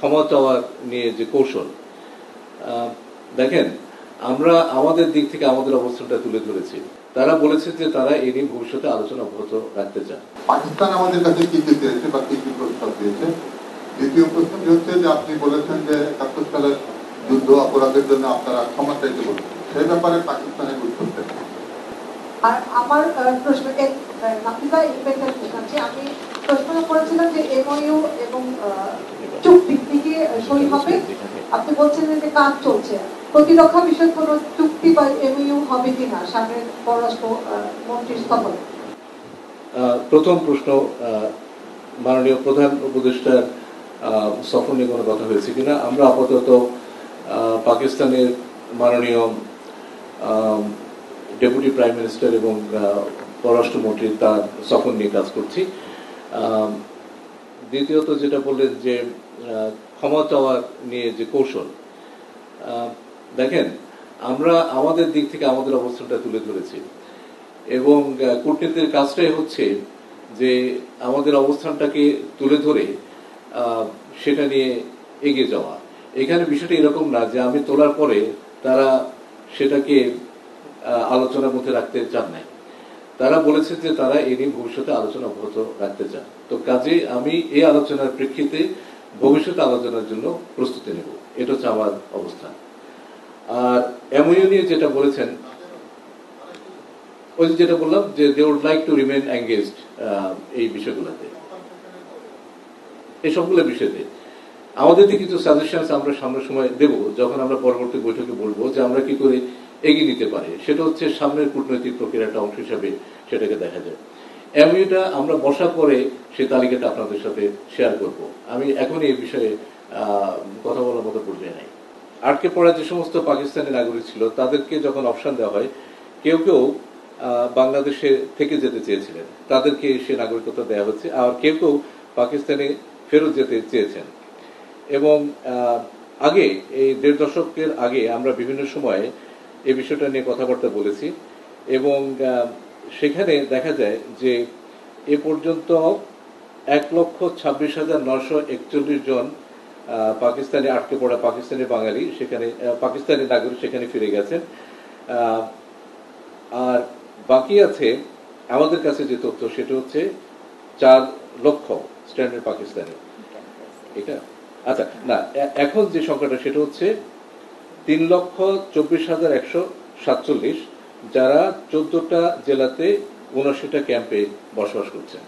ক্ষমা চাওয়ার নিয়ে যে কৌশল, দেখেন আমরা আমাদের দিক থেকে আমাদের অবস্থানটা তুলে ধরেছি। তারা বলেছে যে তারা এই নিয়ে ভবিষ্যতে আলোচনা অব্যাহত রাখতে চান। পাকিস্তান আমাদের কাছে কি কি চেয়েছে বা কি কি প্রস্তাব দিয়েছে? দ্বিতীয় প্রশ্নটি হচ্ছে যে আপনি বলেছেন যে ৭১ সালের যুদ্ধ অপরাধের জন্য আপনারা ক্ষমা চাইতে বলছেন, সেই ব্যাপারে পাকিস্তানের উত্তর দেন। আর আমার প্রশ্ন নাফিসা আমি প্রশ্ন করেছিলাম যে এমওইউ এবং চুক্তি কি সই হবে। আপনি বলছেন যে কাজ চলছে, প্রতিরক্ষা বিষয়ক কোন চুক্তি বা এমওইউ হবে কিনা সামনের পররাষ্ট্র মন্ত্রীর সফরে? প্রথম প্রশ্ন, মাননীয় প্রধান উপদেষ্টার সফর নিয়ে কোনো কথা হয়েছে কিনা। আমরা আপাতত পাকিস্তানের মাননীয় ডেপুটি প্রাইম মিনিস্টার এবং পররাষ্ট্রমন্ত্রী তার সফর নিয়ে কাজ করছি। দ্বিতীয়ত যেটা বললেন যে ক্ষমা চাওয়ার নিয়ে যে কৌশল, দেখেন আমরা আমাদের দিক থেকে আমাদের অবস্থানটা তুলে ধরেছি এবং কূটনীতির কাজটাই হচ্ছে যে আমাদের অবস্থানটাকে তুলে ধরে সেটা নিয়ে এগিয়ে যাওয়া। এখানে বিষয়টা এরকম না যে আমি তোলার পরে তারা সেটাকে আলোচনার মধ্যে রাখতে চান নাই। তারা বলেছে যে তারা এই নিয়ে ভবিষ্যতে আলোচনা অব্যাহত রাখতে চান। তো কাজে আমি এই আলোচনার প্রেক্ষিতে ভবিষ্যতে আলোচনার জন্য প্রস্তুতি নেব, এটা হচ্ছে আমার অবস্থান। আর এমওইউ নিয়ে যেটা বলেছেন, ওই যেটা বললাম যে they would like to remain engaged এই বিষয়গুলোতে, এই সবগুলো বিষয়তে আমাদের থেকে কিছু সাজেশনস আমরা সামনের সময় দেব, যখন আমরা পরবর্তী বৈঠকে বলবো যে আমরা কি করে এগিয়ে নিতে পারি। সেটা হচ্ছে সামনের কূটনৈতিক প্রক্রিয়ার একটা অংশ হিসাবে সেটাকে দেখা যায়। এমওইউটা আমরা বসার পরে সেই তালিকাটা আপনাদের সাথে শেয়ার করব। আমি এখনই এই বিষয়ে কথা বলার মতো পর্যায়ে নাই। আটকে পড়া যে সমস্ত পাকিস্তানি নাগরিক ছিল তাদেরকে যখন অপশন দেওয়া হয়, কেউ কেউ বাংলাদেশে থেকে যেতে চেয়েছিলেন, তাদেরকে সে নাগরিকত্ব দেওয়া হচ্ছে। আর কেউ কেউ পাকিস্তানে ফেরত যেতে চেয়েছেন। এবং আগে এই ১.৫ দশকের আগে আমরা বিভিন্ন সময়ে এই বিষয়টা নিয়ে কথাবার্তা বলেছি এবং সেখানে দেখা যায় যে এ পর্যন্ত ১,২৬,৯৪১ জন পাকিস্তানে আটকে পড়া পাকিস্তানি বাঙালি সেখানে পাকিস্তানি নাগরিক সেখানে ফিরে গেছেন। আর বাকি আছে আমাদের কাছে যে তথ্য সেটা হচ্ছে ৪ লক্ষ স্ট্যান্ডার্ড পাকিস্তানি। এটা আচ্ছা না, এখন যে সংখ্যাটা সেটা হচ্ছে ৩,২৪,১৪৭, যারা ১৪টা জেলাতে ৭৯টা ক্যাম্পে বসবাস করছেন।